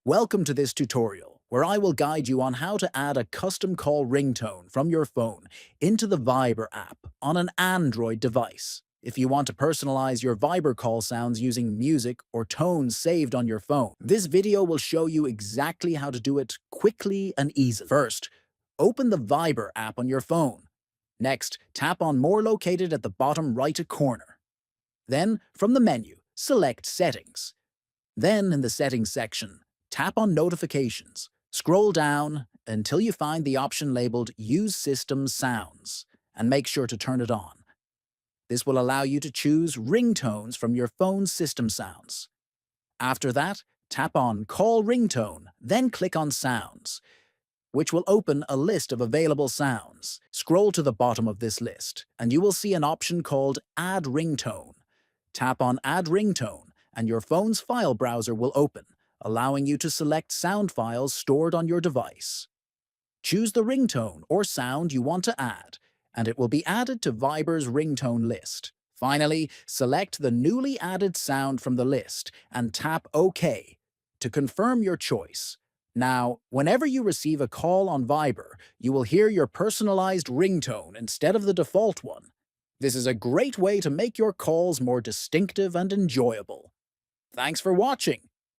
Welcome to this tutorial, where I will guide you on how to add a custom call ringtone from your phone into the Viber app on an Android device. If you want to personalize your Viber call sounds using music or tones saved on your phone, this video will show you exactly how to do it quickly and easily. First, open the Viber app on your phone. Next, tap on More located at the bottom right corner. Then, from the menu, select Settings. Then, in the Settings section, tap on Notifications. Scroll down until you find the option labeled Use System Sounds, and make sure to turn it on. This will allow you to choose ringtones from your phone's system sounds. After that, tap on Call Ringtone, then click on Sounds, which will open a list of available sounds. Scroll to the bottom of this list, and you will see an option called Add Ringtone. Tap on Add Ringtone, and your phone's file browser will open, allowing you to select sound files stored on your device. Choose the ringtone or sound you want to add, and it will be added to Viber's ringtone list. Finally, select the newly added sound from the list and tap OK to confirm your choice. Now, whenever you receive a call on Viber, you will hear your personalized ringtone instead of the default one. This is a great way to make your calls more distinctive and enjoyable. Thanks for watching.